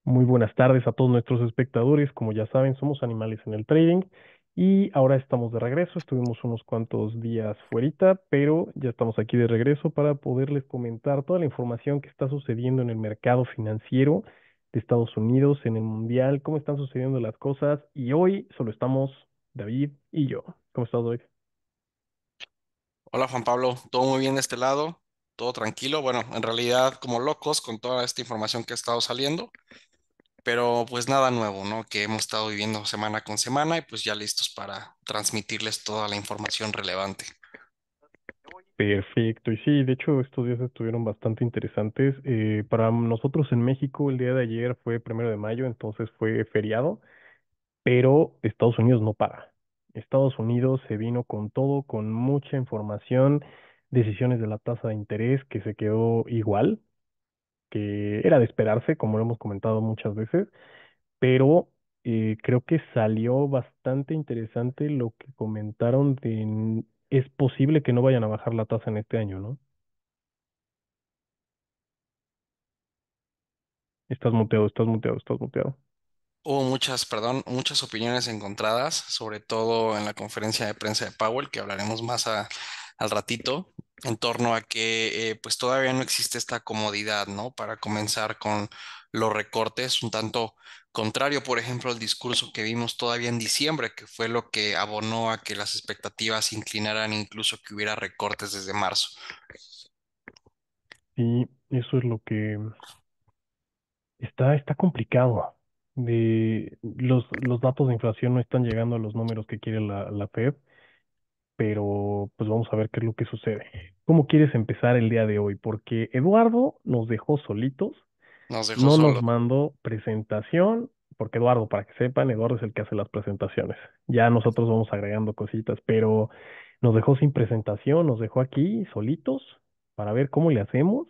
Muy buenas tardes a todos nuestros espectadores. Como ya saben, somos Animales en el Trading y ahora estamos de regreso. Estuvimos unos cuantos días fuerita, pero ya estamos aquí de regreso para poderles comentar toda la información que está sucediendo en el mercado financiero de Estados Unidos, en el mundial, cómo están sucediendo las cosas. Y hoy solo estamos David y yo. ¿Cómo estás hoy? Hola Juan Pablo, todo muy bien de este lado, todo tranquilo. Bueno, en realidad como locos con toda esta información que ha estado saliendo, pero pues nada nuevo, ¿no? Que hemos estado viviendo semana con semana y pues ya listos para transmitirles toda la información relevante. Perfecto, y sí, de hecho estos días estuvieron bastante interesantes. Para nosotros en México el día de ayer fue 1 de mayo, entonces fue feriado, pero Estados Unidos no para. Estados Unidos se vino con todo, con mucha información, decisiones de la tasa de interés que se quedó igual, que era de esperarse, como lo hemos comentado muchas veces, pero creo que salió bastante interesante lo que comentaron de es posible que no vayan a bajar la tasa en este año, ¿no? Estás muteado, estás muteado, estás muteado. Hubo muchas, perdón, muchas opiniones encontradas, sobre todo en la conferencia de prensa de Powell, que hablaremos más al ratito, en torno a que pues todavía no existe esta comodidad, ¿no? Para comenzar con los recortes, un tanto contrario, por ejemplo, al discurso que vimos todavía en diciembre, que fue lo que abonó a que las expectativas se inclinaran, incluso que hubiera recortes desde marzo. Y eso es lo que está complicado. Los datos de inflación no están llegando a los números que quiere la Fed, pero pues vamos a ver qué es lo que sucede. ¿Cómo quieres empezar el día de hoy? Porque Eduardo nos dejó solitos, Nos dejó no nos solos. mandó presentación, porque Eduardo, para que sepan, Eduardo es el que hace las presentaciones. Ya nosotros vamos agregando cositas, pero nos dejó sin presentación, nos dejó aquí solitos para ver cómo le hacemos.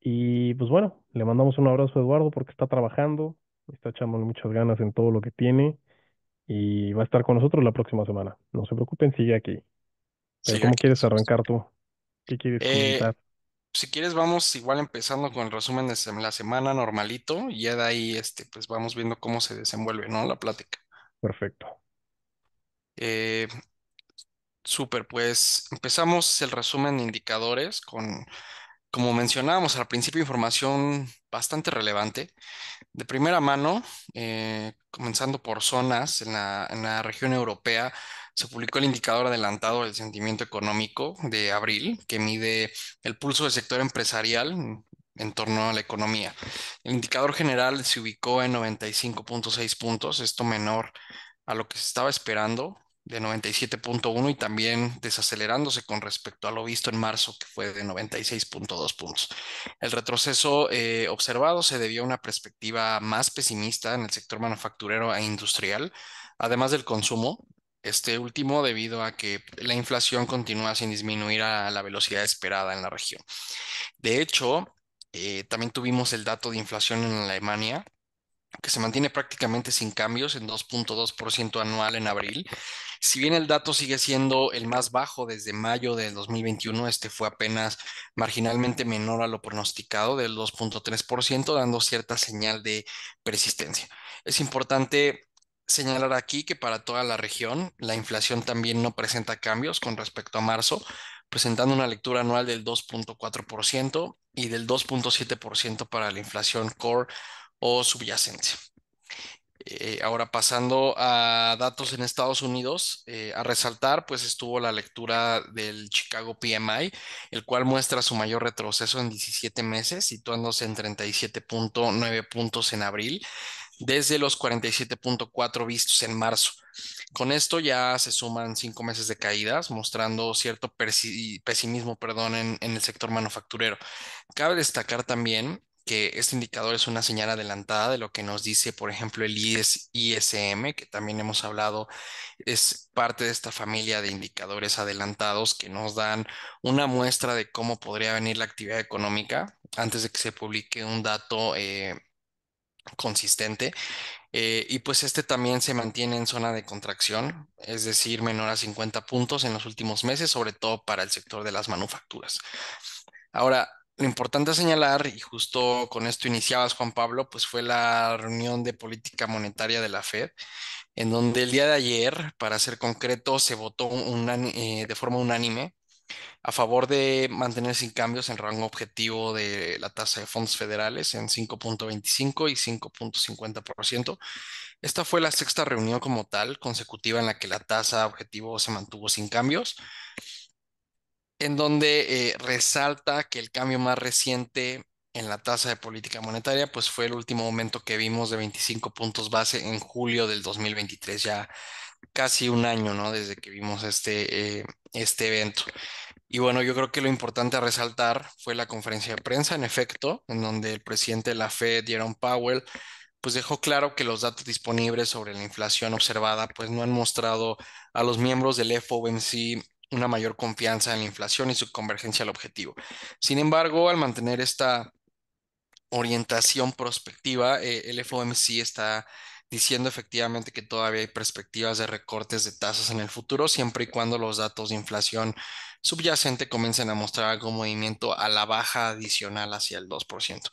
Y pues bueno, le mandamos un abrazo a Eduardo porque está trabajando, está echándole muchas ganas en todo lo que tiene y va a estar con nosotros la próxima semana. No se preocupen, sigue aquí. Pero Sigue ¿cómo aquí. quieres arrancar tú? ¿Qué quieres Eh, comentar? Si quieres, vamos igual empezando con el resumen de la semana normalito y ya de ahí, pues vamos viendo cómo se desenvuelve, ¿no? La plática. Perfecto. Eh, Súper, pues empezamos el resumen de indicadores con, como mencionábamos al principio, información bastante relevante. De primera mano, comenzando por zonas, en la región europea se publicó el indicador adelantado del sentimiento económico de abril, que mide el pulso del sector empresarial en torno a la economía. El indicador general se ubicó en 95,6 puntos, esto menor a lo que se estaba esperando de 97,1 y también desacelerándose con respecto a lo visto en marzo, que fue de 96,2 puntos. El retroceso observado se debió a una perspectiva más pesimista en el sector manufacturero e industrial, además del consumo. Este último debido a que la inflación continúa sin disminuir a la velocidad esperada en la región. De hecho, también tuvimos el dato de inflación en Alemania, que se mantiene prácticamente sin cambios en 2,2% anual en abril. Si bien el dato sigue siendo el más bajo desde mayo del 2021, este fue apenas marginalmente menor a lo pronosticado del 2,3%, dando cierta señal de persistencia. Es importante señalar aquí que para toda la región, la inflación también no presenta cambios con respecto a marzo, presentando una lectura anual del 2,4% y del 2,7% para la inflación core o subyacente. Ahora pasando a datos en Estados Unidos, a resaltar, pues estuvo la lectura del Chicago PMI, el cual muestra su mayor retroceso en 17 meses, situándose en 37,9 puntos en abril, desde los 47,4 vistos en marzo. Con esto ya se suman 5 meses de caídas, mostrando cierto pesimismo, perdón, en el sector manufacturero. Cabe destacar también que este indicador es una señal adelantada de lo que nos dice, por ejemplo, el ISM, que también hemos hablado, es parte de esta familia de indicadores adelantados que nos dan una muestra de cómo podría venir la actividad económica antes de que se publique un dato consistente. Y pues este también se mantiene en zona de contracción, es decir, menor a 50 puntos en los últimos meses, sobre todo para el sector de las manufacturas. Ahora, lo importante a señalar, y justo con esto iniciabas, Juan Pablo, pues fue la reunión de política monetaria de la Fed, en donde el día de ayer, para ser concreto, se votó de forma unánime a favor de mantener sin cambios el rango objetivo de la tasa de fondos federales en 5.25 y 5.50%. Esta fue la sexta reunión como tal consecutiva en la que la tasa objetivo se mantuvo sin cambios, en donde resalta que el cambio más reciente en la tasa de política monetaria pues fue el último aumento que vimos de 25 puntos base en julio del 2023, ya casi un año, ¿no? Desde que vimos este evento. Y bueno, yo creo que lo importante a resaltar fue la conferencia de prensa, en efecto, en donde el presidente de la Fed, Jerome Powell, pues dejó claro que los datos disponibles sobre la inflación observada pues no han mostrado a los miembros del FOMC una mayor confianza en la inflación y su convergencia al objetivo. Sin embargo, al mantener esta orientación prospectiva, el FOMC está diciendo efectivamente que todavía hay perspectivas de recortes de tasas en el futuro, siempre y cuando los datos de inflación subyacente comiencen a mostrar algún movimiento a la baja adicional hacia el 2%.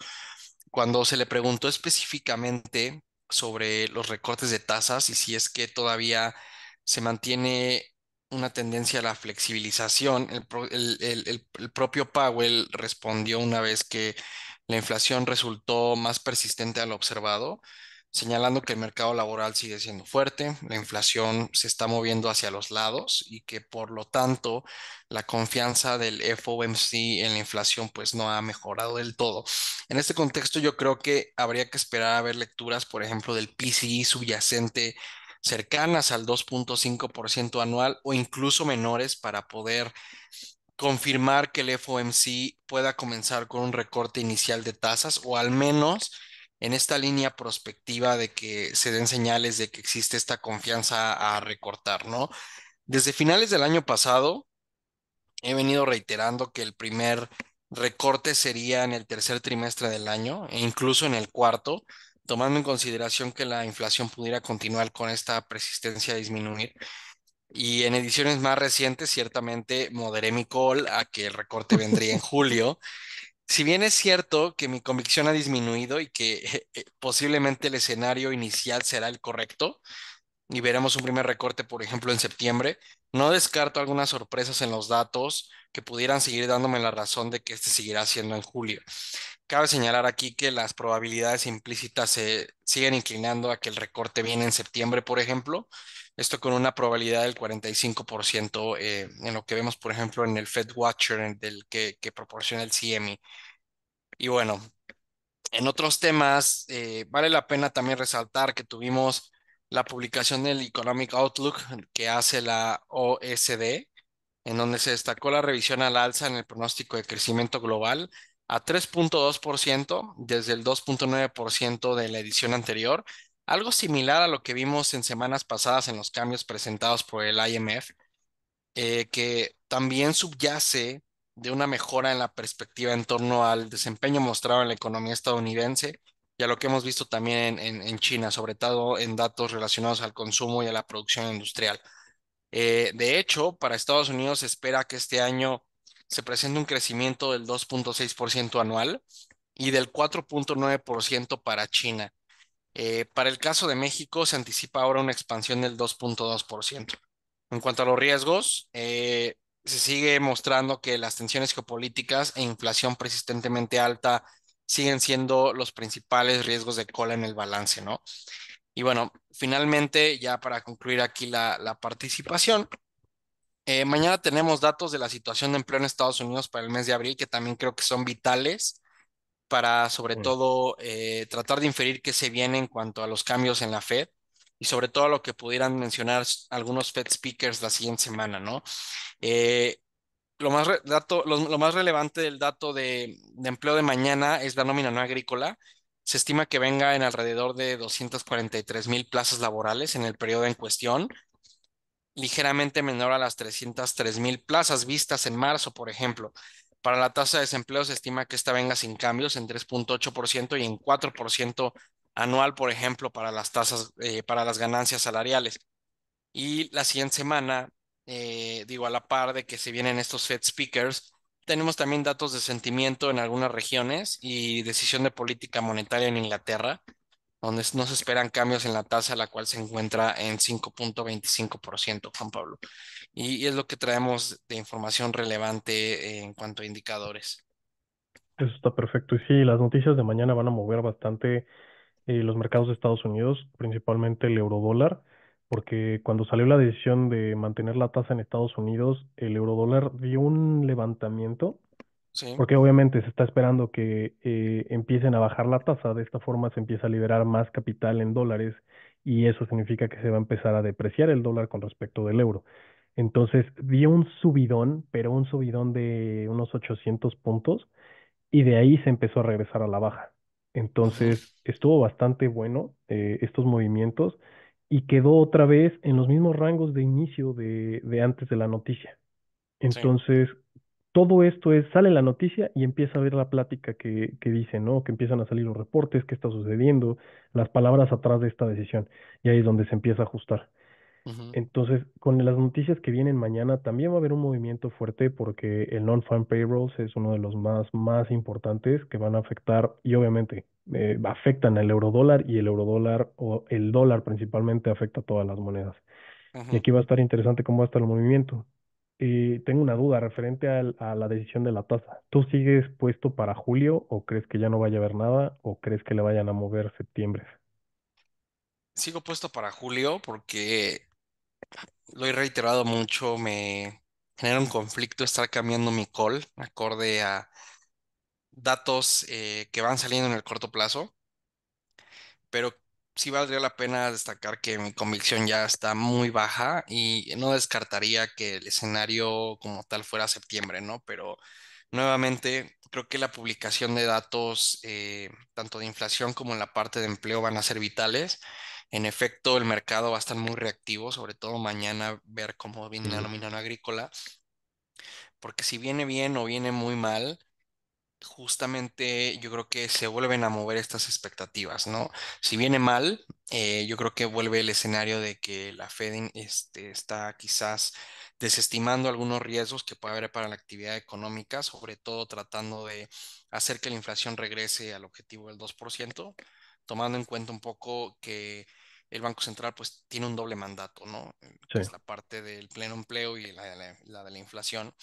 Cuando se le preguntó específicamente sobre los recortes de tasas y si es que todavía se mantiene una tendencia a la flexibilización, el propio Powell respondió una vez que la inflación resultó más persistente a lo observado, señalando que el mercado laboral sigue siendo fuerte, la inflación se está moviendo hacia los lados y que por lo tanto la confianza del FOMC en la inflación pues no ha mejorado del todo. En este contexto, yo creo que habría que esperar a ver lecturas, por ejemplo, del PCI subyacente cercanas al 2.5% anual o incluso menores para poder confirmar que el FOMC pueda comenzar con un recorte inicial de tasas o al menos en esta línea prospectiva de que se den señales de que existe esta confianza a recortar, ¿no? Desde finales del año pasado, he venido reiterando que el primer recorte sería en el tercer trimestre del año e incluso en el cuarto, tomando en consideración que la inflación pudiera continuar con esta persistencia a disminuir. Y en ediciones más recientes, ciertamente moderé mi call a que el recorte vendría en julio. Si bien es cierto que mi convicción ha disminuido y que posiblemente el escenario inicial será el correcto, y veremos un primer recorte, por ejemplo, en septiembre. No descarto algunas sorpresas en los datos que pudieran seguir dándome la razón de que este seguirá siendo en julio. Cabe señalar aquí que las probabilidades implícitas se siguen inclinando a que el recorte viene en septiembre, por ejemplo. Esto con una probabilidad del 45% en lo que vemos, por ejemplo, en el Fed Watcher del que proporciona el CME. Y bueno, en otros temas, vale la pena también resaltar que tuvimos la publicación del Economic Outlook que hace la OSD, en donde se destacó la revisión al alza en el pronóstico de crecimiento global a 3.2% desde el 2.9% de la edición anterior, algo similar a lo que vimos en semanas pasadas en los cambios presentados por el IMF, que también subyace de una mejora en la perspectiva en torno al desempeño mostrado en la economía estadounidense y a lo que hemos visto también en China, sobre todo en datos relacionados al consumo y a la producción industrial. De hecho, para Estados Unidos se espera que este año se presente un crecimiento del 2.6% anual y del 4.9% para China. Para el caso de México, se anticipa ahora una expansión del 2.2%. En cuanto a los riesgos, se sigue mostrando que las tensiones geopolíticas e inflación persistentemente alta siguen siendo los principales riesgos de cola en el balance, ¿no? Y bueno, finalmente, ya para concluir aquí la participación, mañana tenemos datos de la situación de empleo en Estados Unidos para el mes de abril, que también creo que son vitales para sobre Mm. todo tratar de inferir qué se viene en cuanto a los cambios en la Fed y sobre todo lo que pudieran mencionar algunos Fed speakers la siguiente semana, ¿no? Eh, lo más relevante del dato de empleo de mañana es la nómina no agrícola. Se estima que venga en alrededor de 243,000 plazas laborales en el periodo en cuestión, ligeramente menor a las 303,000 plazas vistas en marzo, por ejemplo. Para la tasa de desempleo se estima que esta venga sin cambios en 3.8% y en 4% anual, por ejemplo, para las tasas, para las ganancias salariales. Y la siguiente semana, digo, a la par de que se vienen estos Fed speakers, tenemos también datos de sentimiento en algunas regiones y decisión de política monetaria en Inglaterra, donde no se esperan cambios en la tasa, la cual se encuentra en 5.25%, Juan Pablo. Y es lo que traemos de información relevante en cuanto a indicadores. Eso está perfecto. Y sí, las noticias de mañana van a mover bastante los mercados de Estados Unidos, principalmente el eurodólar, porque cuando salió la decisión de mantener la tasa en Estados Unidos, el eurodólar dio un levantamiento, Sí, porque obviamente se está esperando que empiecen a bajar la tasa, de esta forma se empieza a liberar más capital en dólares y eso significa que se va a empezar a depreciar el dólar con respecto del euro. Entonces dio un subidón, pero un subidón de unos 800 puntos y de ahí se empezó a regresar a la baja. ujú, Entonces estuvo bastante bueno estos movimientos y quedó otra vez en los mismos rangos de inicio de antes de la noticia. sí, Entonces, todo esto es, sale la noticia y empieza a ver la plática que dice, ¿no? Que empiezan a salir los reportes, qué está sucediendo, las palabras atrás de esta decisión. Y ahí es donde se empieza a ajustar. ujú, Entonces, con las noticias que vienen mañana, también va a haber un movimiento fuerte porque el non-farm payrolls es uno de los más importantes que van a afectar y obviamente afectan al eurodólar y el eurodólar o el dólar principalmente afecta a todas las monedas. Y ujú. aquí va a estar interesante cómo va a estar el movimiento. Tengo una duda referente a la decisión de la tasa. ¿Tú sigues puesto para julio o crees que ya no vaya a haber nada o crees que le vayan a mover septiembre? Sigo puesto para julio porque lo he reiterado mucho, me genera un conflicto estar cambiando mi call acorde a datos que van saliendo en el corto plazo, pero sí valdría la pena destacar que mi convicción ya está muy baja y no descartaría que el escenario como tal fuera septiembre, ¿no? Pero nuevamente creo que la publicación de datos, tanto de inflación como en la parte de empleo, van a ser vitales. En efecto, el mercado va a estar muy reactivo, sobre todo mañana ver cómo viene la Mm, nómina no agrícola, porque si viene bien o viene muy mal, justamente yo creo que se vuelven a mover estas expectativas, ¿no? Si viene mal, yo creo que vuelve el escenario de que la está quizás desestimando algunos riesgos que puede haber para la actividad económica, sobre todo tratando de hacer que la inflación regrese al objetivo del 2%, tomando en cuenta un poco que el Banco Central pues tiene un doble mandato, ¿no? sí. Que es la parte del pleno empleo y la de la inflación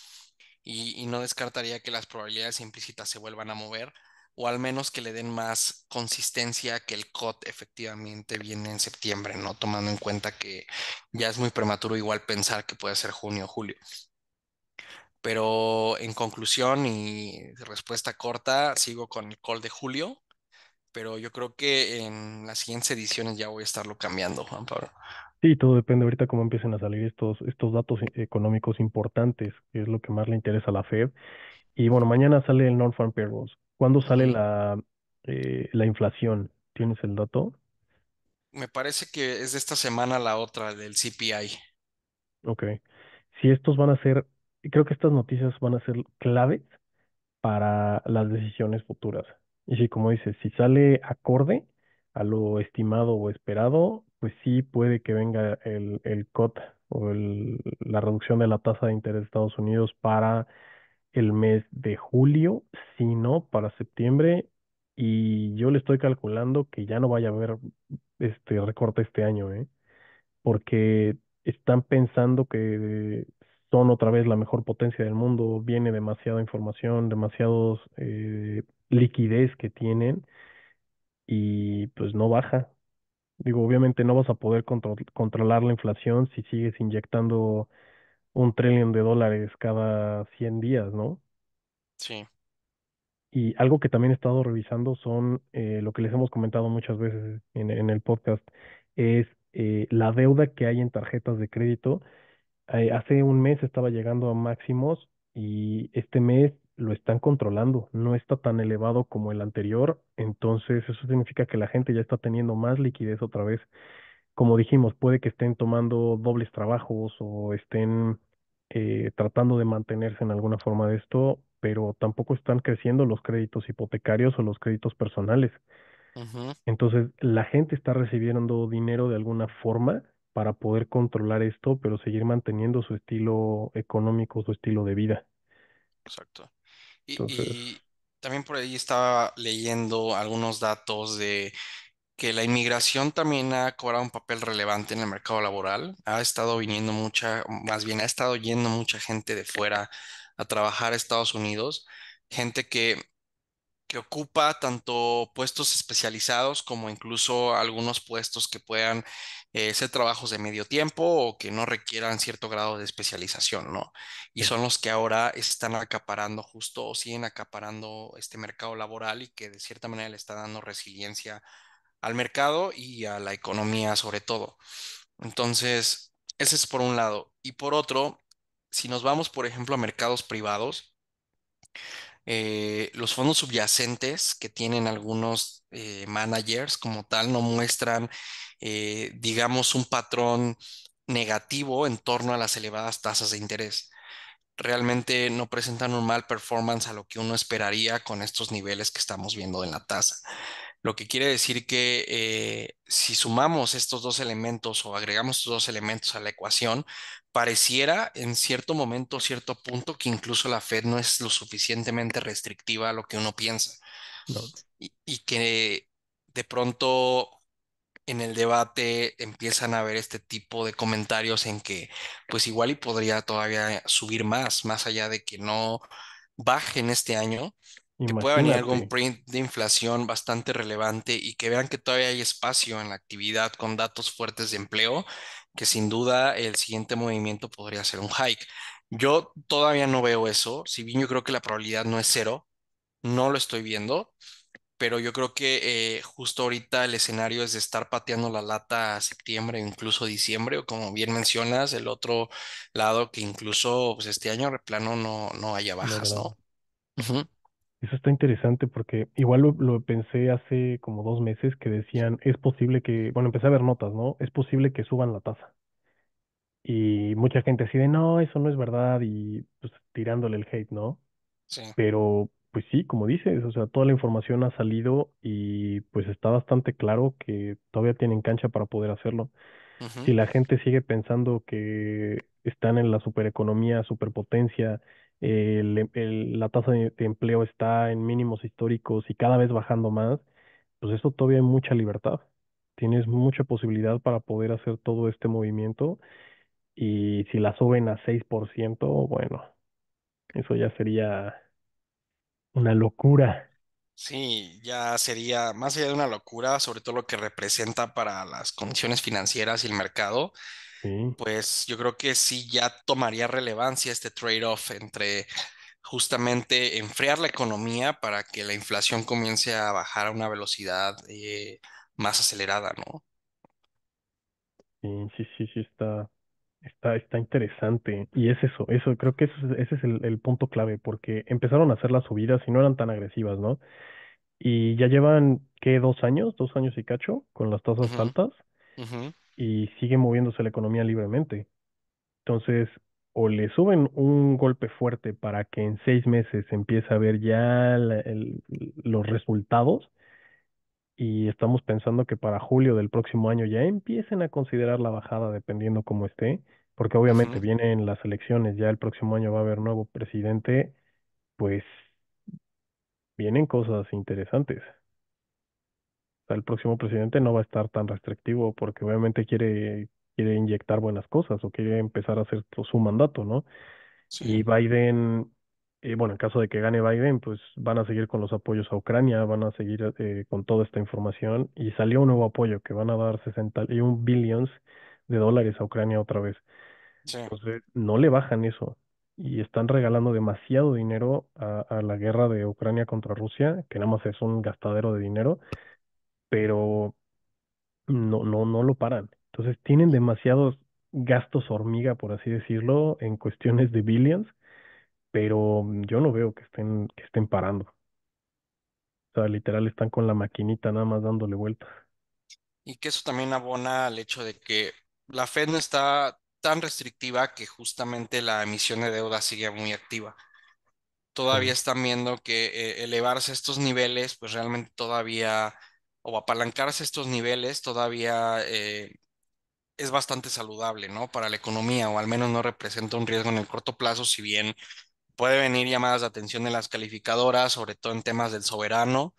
y no descartaría que las probabilidades implícitas se vuelvan a mover o al menos que le den más consistencia que el COT efectivamente viene en septiembre, ¿no? Tomando en cuenta que ya es muy prematuro igual pensar que puede ser junio o julio. Pero en conclusión y respuesta corta, sigo con el call de julio, pero yo creo que en las siguientes ediciones ya voy a estarlo cambiando, Juan Pablo. Sí, todo depende ahorita cómo empiecen a salir estos datos económicos importantes, que es lo que más le interesa a la Fed. Y bueno, mañana sale el non-farm payrolls. ¿Cuándo sale Ujú. la inflación? ¿Tienes el dato? Me parece que es de esta semana la otra del CPI. Ok. Si estos van a ser, creo que estas noticias van a ser claves para las decisiones futuras. Y sí, como dices, si sale acorde a lo estimado o esperado, pues sí puede que venga el cut o la reducción de la tasa de interés de Estados Unidos para el mes de julio, si no, para septiembre. Y yo le estoy calculando que ya no vaya a haber este recorte este año, ¿eh? Porque están pensando que son otra vez la mejor potencia del mundo, viene demasiada información, demasiados liquidez que tienen y pues no baja. Digo, obviamente no vas a poder controlar la inflación si sigues inyectando $1 trillón cada 100 días, ¿no? Sí. Y algo que también he estado revisando son lo que les hemos comentado muchas veces en el podcast, es la deuda que hay en tarjetas de crédito. Hace un mes estaba llegando a máximos y este mes lo están controlando. No está tan elevado como el anterior, entonces eso significa que la gente ya está teniendo más liquidez otra vez. Como dijimos, puede que estén tomando dobles trabajos o estén tratando de mantenerse en alguna forma de esto, pero tampoco están creciendo los créditos hipotecarios o los créditos personales. Ujú. Entonces, la gente está recibiendo dinero de alguna forma para poder controlar esto, pero seguir manteniendo su estilo económico, su estilo de vida. Exacto. Entonces, Y también por ahí estaba leyendo algunos datos de que la inmigración también ha cobrado un papel relevante en el mercado laboral. Ha estado viniendo mucha, más bien ha estado yendo mucha gente de fuera a trabajar a Estados Unidos, gente que ocupa tanto puestos especializados como incluso algunos puestos que puedan ser trabajos de medio tiempo o que no requieran cierto grado de especialización, ¿no? Y sí, son los que ahora están acaparando justo o siguen acaparando este mercado laboral y que de cierta manera le está dando resiliencia al mercado y a la economía sobre todo. Entonces, ese es por un lado. Y por otro, si nos vamos, por ejemplo, a mercados privados, los fondos subyacentes que tienen algunos managers como tal no muestran, digamos, un patrón negativo en torno a las elevadas tasas de interés. Realmente no presentan un mal performance a lo que uno esperaría con estos niveles que estamos viendo en la tasa. Lo que quiere decir que si sumamos estos dos elementos o agregamos estos dos elementos a la ecuación, pareciera en cierto momento, cierto punto, que incluso la Fed no es lo suficientemente restrictiva a lo que uno piensa no, y que de pronto en el debate empiezan a haber este tipo de comentarios en que pues igual y podría todavía subir más, más allá de que no baje en este año, que pueda venir algún imagínate, print de inflación bastante relevante y que vean que todavía hay espacio en la actividad con datos fuertes de empleo, que sin duda el siguiente movimiento podría ser un hike. Yo todavía no veo eso, si bien yo creo que la probabilidad no es cero, no lo estoy viendo, pero yo creo que justo ahorita el escenario es de estar pateando la lata a septiembre o incluso diciembre, o como bien mencionas, el otro lado que incluso pues, este año de plano no haya no hay bajas, nada. ¿no? Ujú. Eso está interesante porque igual lo pensé hace como 2 meses que decían, es posible que, bueno, empecé a ver notas, ¿no? Es posible que suban la tasa. Y mucha gente así de, no, eso no es verdad y pues tirándole el hate, ¿no? Sí. Pero pues sí, como dices, o sea, toda la información ha salido y pues está bastante claro que todavía tienen cancha para poder hacerlo. Ujú. Si la gente sigue pensando que están en la supereconomía, superpotencia, la tasa de empleo está en mínimos históricos y cada vez bajando más, pues eso todavía hay mucha libertad. Tienes mucha posibilidad para poder hacer todo este movimiento y si la suben a 6%, bueno, eso ya sería una locura. Sí, ya sería más allá de una locura, sobre todo lo que representa para las condiciones financieras y el mercado, Sí, pues yo creo que sí ya tomaría relevancia este trade-off entre justamente enfriar la economía para que la inflación comience a bajar a una velocidad más acelerada, ¿no? sí, sí, sí, sí, está interesante. Y es eso, creo que ese es el punto clave, porque empezaron a hacer las subidas y no eran tan agresivas, ¿no? Y ya llevan, ¿qué? 2 años, 2 años y cacho, con las tasas Ujú, altas ujú, y sigue moviéndose la economía libremente. Entonces, o le suben un golpe fuerte para que en 6 meses empiece a ver ya los resultados y estamos pensando que para julio del próximo año ya empiecen a considerar la bajada dependiendo cómo esté, porque obviamente ujú. vienen las elecciones, ya el próximo año va a haber nuevo presidente, pues vienen cosas interesantes. O sea, el próximo presidente no va a estar tan restrictivo porque obviamente quiere inyectar buenas cosas o quiere empezar a hacer su mandato, ¿no? Sí, Y Biden, bueno, en caso de que gane Biden, pues van a seguir con los apoyos a Ucrania, van a seguir con toda esta información y salió un nuevo apoyo que van a dar 61 billions de dólares a Ucrania otra vez. sí, Entonces, no le bajan eso y están regalando demasiado dinero a la guerra de Ucrania contra Rusia, que nada más es un gastadero de dinero, pero no lo paran. Entonces, tienen demasiados gastos hormiga, por así decirlo, en cuestiones de billions pero yo no veo que estén parando. O sea, literal están con la maquinita nada más dándole vueltas. y que eso también abona al hecho de que la Fed no está tan restrictiva que justamente la emisión de deuda sigue muy activa. Todavía Sí, están viendo que elevarse a estos niveles, pues realmente todavía, o apalancarse a estos niveles, todavía es bastante saludable, ¿no? Para la economía, o al menos no representa un riesgo en el corto plazo, si bien puede venir llamadas de atención de las calificadoras, sobre todo en temas del soberano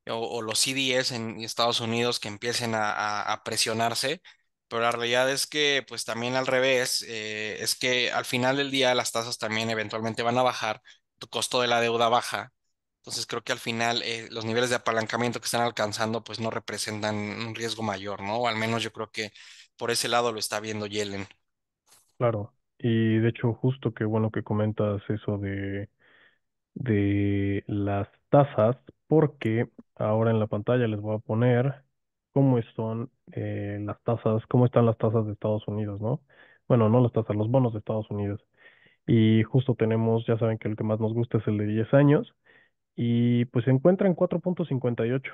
o los CDS en Estados Unidos que empiecen a presionarse, pero la realidad es que pues también al revés, es que al final del día las tasas también eventualmente van a bajar, tu costo de la deuda baja, entonces creo que al final los niveles de apalancamiento que están alcanzando pues no representan un riesgo mayor, ¿no? O al menos yo creo que por ese lado lo está viendo Yellen. Claro. Y de hecho, justo qué bueno que comentas eso de las tasas, porque ahora en la pantalla les voy a poner cómo son las tasas, cómo están las tasas de Estados Unidos, ¿no? Bueno, no las tasas, los bonos de Estados Unidos. Y justo tenemos, ya saben que el que más nos gusta es el de 10 años, y pues se encuentra en 4.58.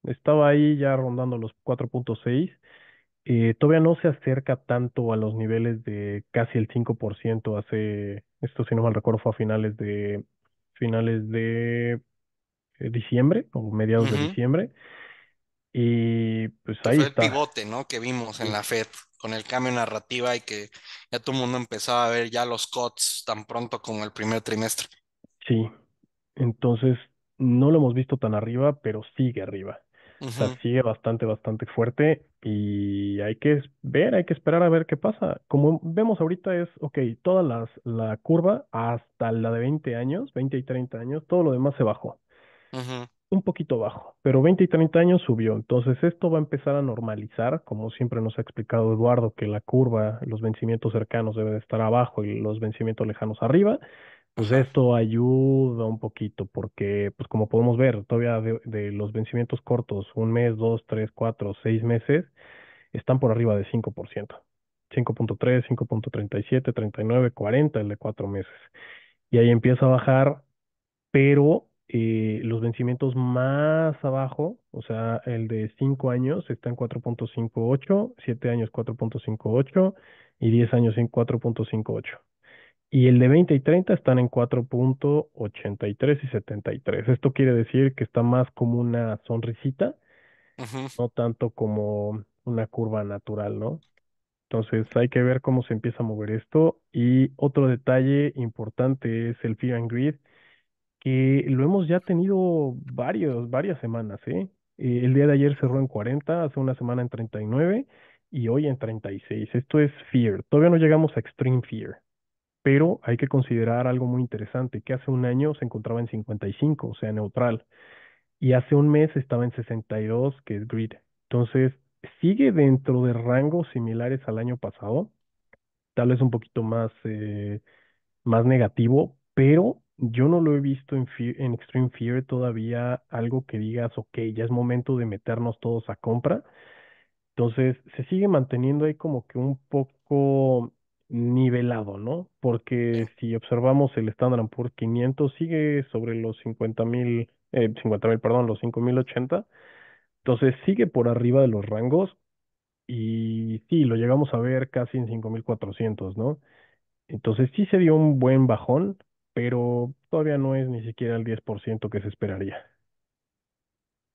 Estaba ahí ya rondando los 4.6. Todavía no se acerca tanto a los niveles de casi el 5% hace, esto si no mal recuerdo fue a finales de diciembre o mediados de Ujú. diciembre. Y pues Que ahí fue el está. pivote, ¿no? Que vimos en Sí, la Fed con el cambio de narrativa y que ya todo el mundo empezaba a ver ya los cuts tan pronto como el primer trimestre. sí. Entonces, no lo hemos visto tan arriba, pero sigue arriba. O sea, Ujú, sigue bastante, bastante fuerte y hay que ver, hay que esperar a ver qué pasa. Como vemos ahorita es, ok, la curva hasta la de 20 años, 20 y 30 años, todo lo demás se bajó. ujú, Un poquito bajo, pero 20 y 30 años subió. Entonces esto va a empezar a normalizar, como siempre nos ha explicado Eduardo, que la curva, los vencimientos cercanos deben de estar abajo y los vencimientos lejanos arriba. Pues ajá, esto ayuda un poquito, porque pues como podemos ver, todavía de los vencimientos cortos, un mes, dos, tres, cuatro, 6 meses, están por arriba de 5%. 5.3, 5.37, 39, 40 el de 4 meses. Y ahí empieza a bajar, pero los vencimientos más abajo, o sea, el de 5 años está en 4.58, 7 años 4.58 y 10 años en 4.58. Y el de 20 y 30 están en 4.83 y 73. Esto quiere decir que está más como una sonrisita, ujú, no tanto como una curva natural, ¿no? Entonces hay que ver cómo se empieza a mover esto. Y otro detalle importante es el Fear and Greed, que lo hemos ya tenido varias semanas, ¿eh? El día de ayer cerró en 40, hace una semana en 39 y hoy en 36. Esto es Fear. Todavía no llegamos a Extreme Fear, pero hay que considerar algo muy interesante, que hace un año se encontraba en 55, o sea, neutral, y hace un mes estaba en 62, que es Greed. Entonces, sigue dentro de rangos similares al año pasado, tal vez un poquito más negativo, pero yo no lo he visto en Extreme Fear todavía algo que digas, ok, ya es momento de meternos todos a compra. Entonces, se sigue manteniendo ahí como que un poco nivelado, ¿no? sí, Porque si observamos el Standard and Poor's 500 sigue sobre los 50,000, 50,000, perdón, los 5,080. Entonces, sigue por arriba de los rangos y sí, lo llegamos a ver casi en 5,400, ¿no? Entonces sí se dio un buen bajón, pero todavía no es ni siquiera el 10% que se esperaría.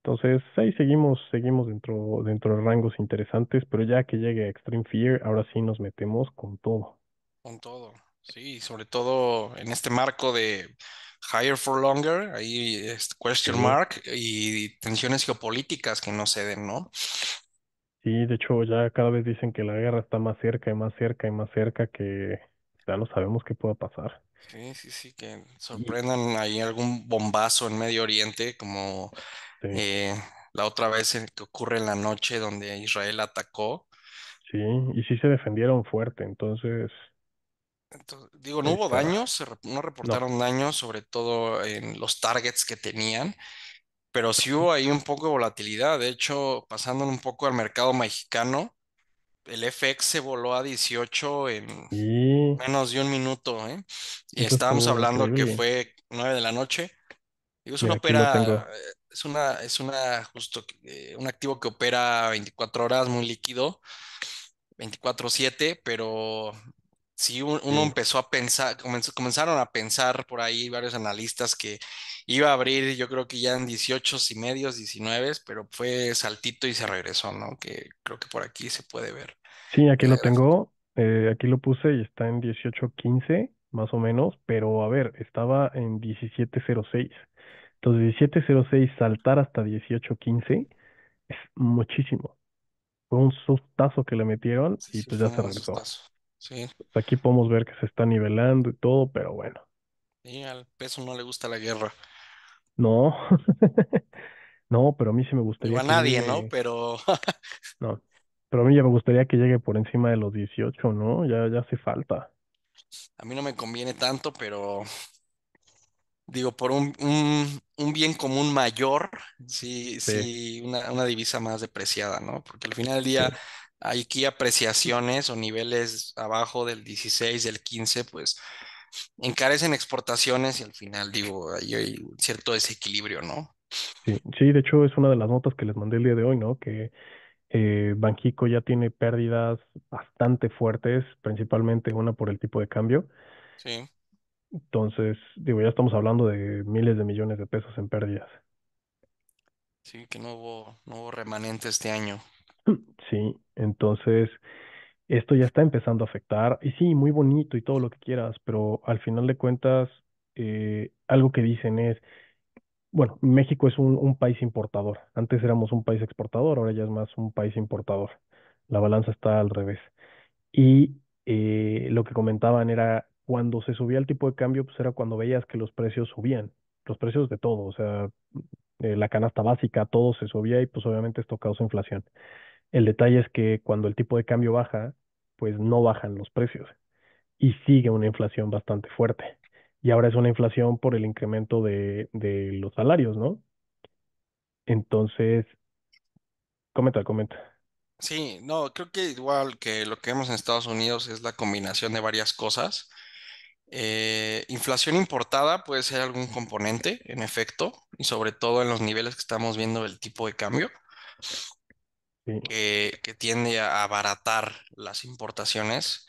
Entonces ahí seguimos dentro de rangos interesantes, pero ya que llegue a Extreme Fear, ahora sí nos metemos con todo. con todo. Sí, sobre todo en este marco de higher for longer, ahí question Sí, mark y tensiones geopolíticas que no ceden, ¿no? sí, de hecho ya cada vez dicen que la guerra está más cerca y más cerca y más cerca, que ya no sabemos qué pueda pasar. Sí, sí, sí, que Y sorprendan ahí algún bombazo en Medio Oriente, como sí, eh, la otra vez que ocurre en la noche donde Israel atacó. sí, y sí se defendieron fuerte, entonces Entonces, digo, no ahí hubo está. daños, no No. reportaron daños, sobre todo en los targets que tenían, pero sí hubo ahí un poco de volatilidad. De hecho, pasando un poco al mercado mexicano, el FX se voló a 18 en Y menos de un minuto, ¿eh? Y eso estábamos estuvo hablando que increíble. fue 9 de la noche. Digo, es una Mira, aquí lo opera, tengo. justo, un activo que opera 24 horas, muy líquido, 24/7, pero sí uno Sí. empezó a pensar, comenzaron a pensar por ahí varios analistas que iba a abrir, yo creo que ya en 18 y medios, 19, pero fue saltito y se regresó, ¿no? Que creo que por aquí se puede ver Sí, aquí en la lo gráfica. tengo. Aquí lo puse y está en 18.15. más o menos, pero a ver, estaba en 17.06. Entonces 17.06 saltar hasta 18.15 es muchísimo. Fue un sustazo que le metieron Sí, y sí, pues fue ya un se buen regresó. sustazo. Sí, Aquí podemos ver que se está nivelando y todo, pero bueno, y al peso no le gusta la guerra. no, no, pero a mí sí me Digo, gustaría a que nadie, ¿no? llegue, Pero no, pero a mí ya me gustaría que llegue por encima de los 18, ¿no? Ya hace falta. a mí no me conviene tanto, pero digo, por un bien común mayor, sí, Sí, sí, una divisa más depreciada, ¿no? Porque al final del sí, día hay aquí apreciaciones o niveles abajo del 16, del 15, pues encarecen exportaciones y al final, digo, ahí hay un cierto desequilibrio, ¿no? sí, sí, de hecho es una de las notas que les mandé el día de hoy, ¿no? Que Banxico ya tiene pérdidas bastante fuertes, principalmente una por el tipo de cambio. Sí, Entonces, digo, ya estamos hablando de miles de millones de pesos en pérdidas. sí, que no hubo remanente este año. Sí, entonces esto ya está empezando a afectar. Y sí, muy bonito y todo lo que quieras, pero al final de cuentas, algo que dicen es, bueno, México es un país importador. Antes éramos un país exportador, ahora ya es más un país importador. La balanza está al revés. Y lo que comentaban era cuando se subía el tipo de cambio, pues era cuando veías que los precios subían, los precios de todo, o sea, la canasta básica, todo se subía y pues obviamente esto causa inflación. El detalle es que cuando el tipo de cambio baja, pues no bajan los precios y sigue una inflación bastante fuerte. Y ahora es una inflación por el incremento de los salarios, ¿no? Entonces, comenta, comenta. Sí, no, creo que igual que lo que vemos en Estados Unidos es la combinación de varias cosas. Inflación importada puede ser algún componente, en efecto, y sobre todo en los niveles que estamos viendo del tipo de cambio, Sí, que tiende a abaratar las importaciones,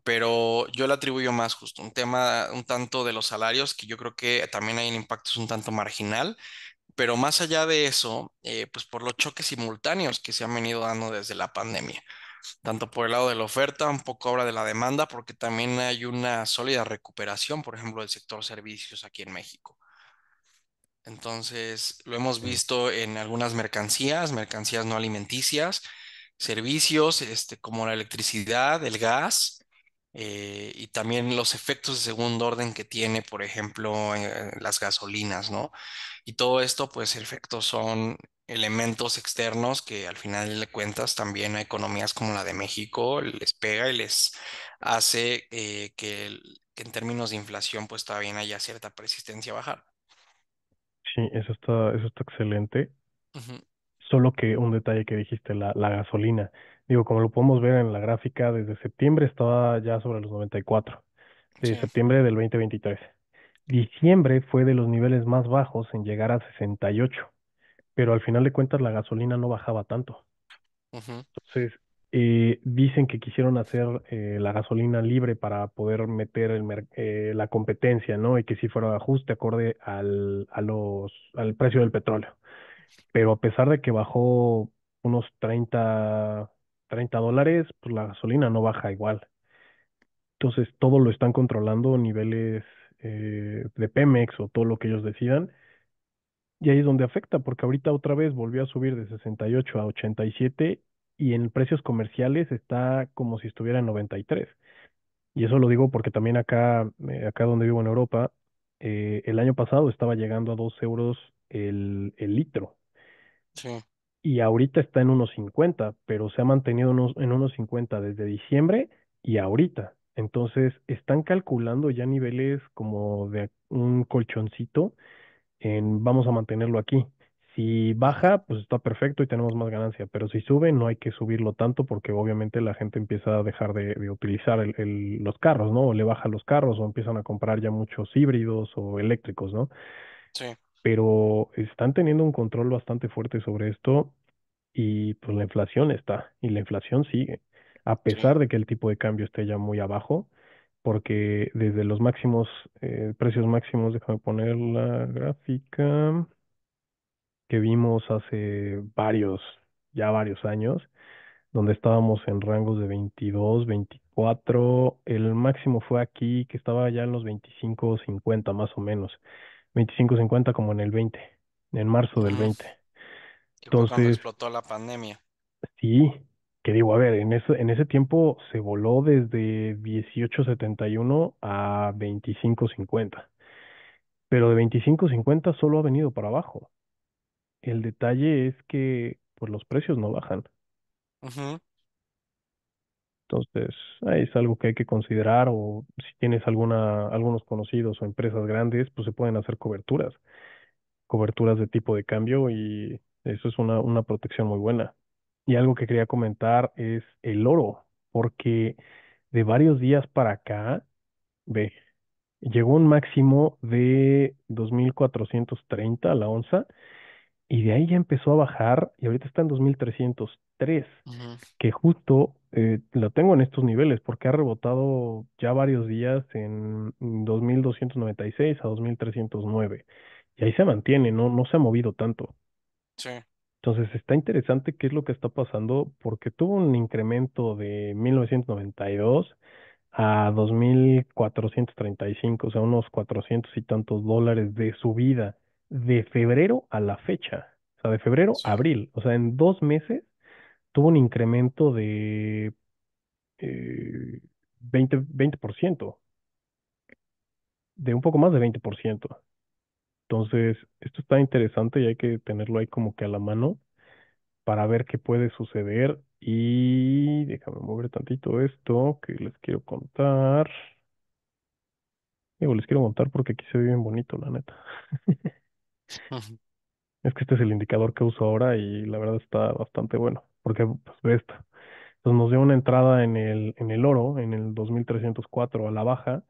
pero yo le atribuyo más justo un tema un tanto de los salarios, que yo creo que también hay un impacto es un tanto marginal, pero más allá de eso, pues por los choques simultáneos que se han venido dando desde la pandemia, tanto por el lado de la oferta, un poco ahora de la demanda, porque también hay una sólida recuperación, por ejemplo, del sector servicios aquí en México. Entonces, lo hemos sí, visto en algunas mercancías, mercancías no alimenticias, servicios, como la electricidad, el gas, y también los efectos de segundo orden que tiene, por ejemplo, las gasolinas, ¿no? Y todo esto, pues, efectos son elementos externos que al final de cuentas también a economías como la de México les pega y les hace que en términos de inflación, pues, todavía haya cierta persistencia a bajar. sí, eso está excelente. Ujú. Solo que un detalle que dijiste, la gasolina. Digo, como lo podemos ver en la gráfica, desde septiembre estaba ya sobre los 94, de Sí. septiembre del 2023. Diciembre fue de los niveles más bajos en llegar a 68, pero al final de cuentas la gasolina no bajaba tanto. Ujú. Entonces, dicen que quisieron hacer la gasolina libre para poder meter la competencia, ¿no? Y que si fuera ajuste acorde al precio del petróleo. Pero a pesar de que bajó unos 30 dólares, pues la gasolina no baja igual. Entonces todo lo están controlando niveles de Pemex o todo lo que ellos decidan. Y ahí es donde afecta, porque ahorita otra vez volvió a subir de 68 a 87 y en precios comerciales está como si estuviera en 93. Y eso lo digo porque también acá donde vivo en Europa, el año pasado estaba llegando a 2 euros el litro. Sí, Y ahorita está en unos 50, pero se ha mantenido en unos 50 desde diciembre y ahorita. Entonces, están calculando ya niveles como de un colchoncito en vamos a mantenerlo aquí. Si ujú, baja, pues está perfecto y tenemos más ganancia, pero si sube, no hay que subirlo tanto porque obviamente la gente empieza a dejar de utilizar los carros, ¿no? O le baja los carros o empiezan a comprar ya muchos híbridos o eléctricos, ¿no? sí, Pero están teniendo un control bastante fuerte sobre esto y pues la inflación está, y la inflación sigue, a sí, pesar de que el tipo de cambio esté ya muy abajo, porque desde los máximos, precios máximos, déjame poner la gráfica que vimos hace ya varios años, donde estábamos en rangos de 22, 20. 2024, el máximo fue aquí, que estaba ya en los 25.50 más o menos. 25.50 como en el 20, en marzo del Mm, 20. que fue cuando Entonces, explotó la pandemia. sí, que digo, a ver, en ese tiempo se voló desde 18.71 a 25.50, pero de 25.50 solo ha venido para abajo. El detalle es que pues los precios no bajan. Ujú, Entonces, ahí es algo que hay que considerar, o si tienes algunos conocidos o empresas grandes, pues se pueden hacer coberturas de tipo de cambio, y eso es una protección muy buena. Y algo que quería comentar es el oro, porque de varios días para acá, ve, llegó un máximo de 2.430 la onza, y de ahí ya empezó a bajar y ahorita está en 2.303, ujú, que justo lo tengo en estos niveles porque ha rebotado ya varios días en 2.296 a 2.309. Y ahí se mantiene, no se ha movido tanto. sí, Entonces está interesante qué es lo que está pasando, porque tuvo un incremento de 1992 a 2.435, o sea, unos 400 y tantos dólares de subida de febrero a la fecha. O sea, de febrero sí. a abril. O sea, en 2 meses tuvo un incremento de 20%, de un poco más de 20%. Entonces, esto está interesante y hay que tenerlo ahí como que a la mano para ver qué puede suceder. Y déjame mover tantito esto que les quiero contar. Digo, les quiero contar porque aquí se ve bien bonito, la neta. Ujú, Es que este es el indicador que uso ahora y la verdad está bastante bueno, porque pues ve esto. Entonces nos dio una entrada en el oro, en el 2.304 a la baja,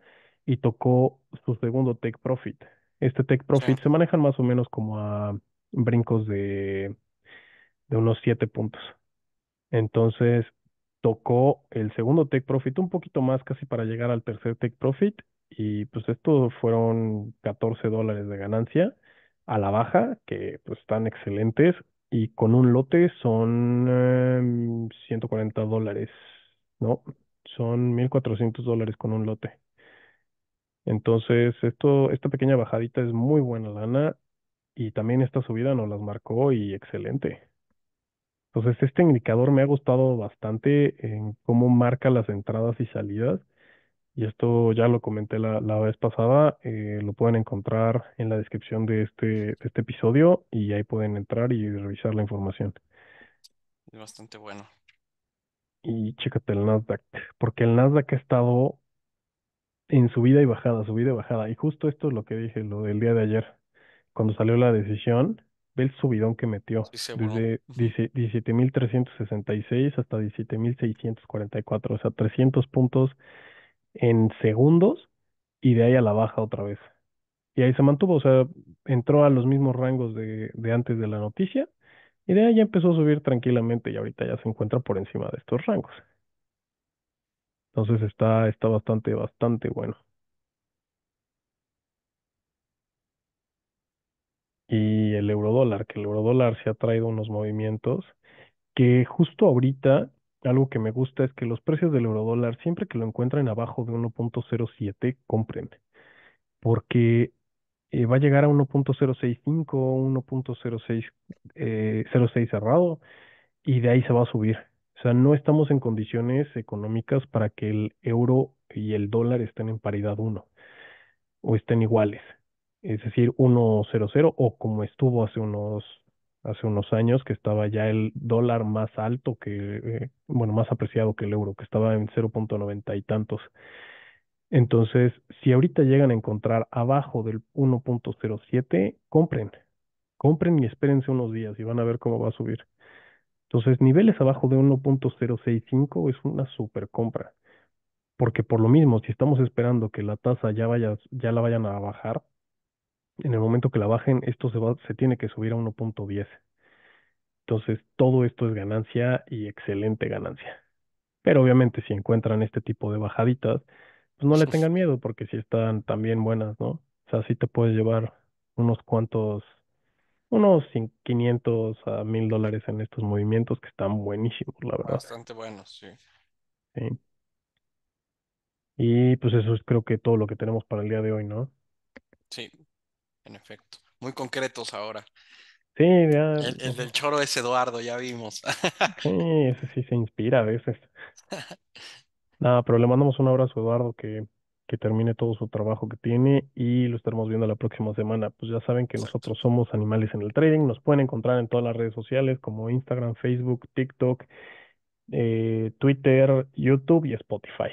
y tocó su segundo take profit. Este take sí, profit se manejan más o menos como a brincos de unos 7 puntos. Entonces tocó el segundo take profit un poquito más, casi para llegar al tercer take profit, y pues esto fueron $14 de ganancia a la baja, que pues están excelentes, y con un lote son $140, ¿no? Son $1.400 con un lote. Entonces esta pequeña bajadita es muy buena lana, y también esta subida nos las marcó y excelente. Entonces, este indicador me ha gustado bastante en cómo marca las entradas y salidas. Y esto ya lo comenté la vez pasada. Lo pueden encontrar en la descripción de este episodio, y ahí pueden entrar y revisar la información. es bastante bueno. Y chécate el Nasdaq, porque el Nasdaq ha estado en subida y bajada, subida y bajada. Y justo esto es lo que dije, lo del día de ayer, cuando salió la decisión, ve el subidón que metió, Sí, se voló. desde Ujú, 17.366 hasta 17.644, o sea, 300 puntos en segundos, y de ahí a la baja otra vez. Y ahí se mantuvo, o sea, entró a los mismos rangos de antes de la noticia, y de ahí ya empezó a subir tranquilamente, y ahorita ya se encuentra por encima de estos rangos. Entonces está bastante, bastante bueno. Y el eurodólar, que el eurodólar se ha traído unos movimientos que justo ahorita, algo que me gusta es que los precios del eurodólar, siempre que lo encuentren abajo de 1.07, compren, porque va a llegar a 1.065, 1.06, 06 cerrado, y de ahí se va a subir. O sea, no estamos en condiciones económicas para que el euro y el dólar estén en paridad uno, o estén iguales. Es decir, 1.00, o como estuvo hace unos años, que estaba ya el dólar más alto bueno, más apreciado que el euro, que estaba en 0.90 y tantos. Entonces, si ahorita llegan a encontrar abajo del 1.07, compren y espérense unos días y van a ver cómo va a subir. Entonces, niveles abajo de 1.065 es una super compra, porque por lo mismo, si estamos esperando que la tasa ya la vayan a bajar, en el momento que la bajen, esto se tiene que subir a 1.10. Entonces, todo esto es ganancia, y excelente ganancia. Pero obviamente, si encuentran este tipo de bajaditas, pues no le tengan miedo, porque si están también buenas, ¿no? O sea, sí te puedes llevar unos cuantos, unos 500 a $1.000 en estos movimientos, que están buenísimos, la verdad. bastante bueno, sí. Sí. Y pues eso es creo que todo lo que tenemos para el día de hoy, ¿no? Sí, en efecto. Muy concretos ahora. Sí, ya, El del choro es Eduardo, ya vimos. sí, ese sí se inspira a veces. Nada, pero le mandamos un abrazo a Eduardo que termine todo su trabajo que tiene y lo estaremos viendo la próxima semana. Pues ya saben que Exacto. nosotros somos Animales en el Trading, nos pueden encontrar en todas las redes sociales como Instagram, Facebook, TikTok, Twitter, YouTube y Spotify.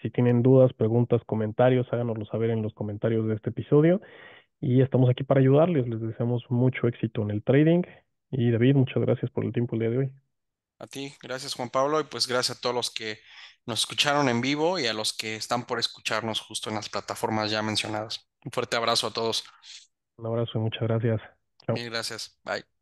Si tienen dudas, preguntas, comentarios, háganoslo saber en los comentarios de este episodio y estamos aquí para ayudarles. Les deseamos mucho éxito en el trading y David, muchas gracias por el tiempo el día de hoy. A ti, gracias Juan Pablo, y pues gracias a todos los que nos escucharon en vivo y a los que están por escucharnos justo en las plataformas ya mencionadas. Un fuerte abrazo a todos. Un abrazo y muchas gracias. Chao. Mil gracias. Bye.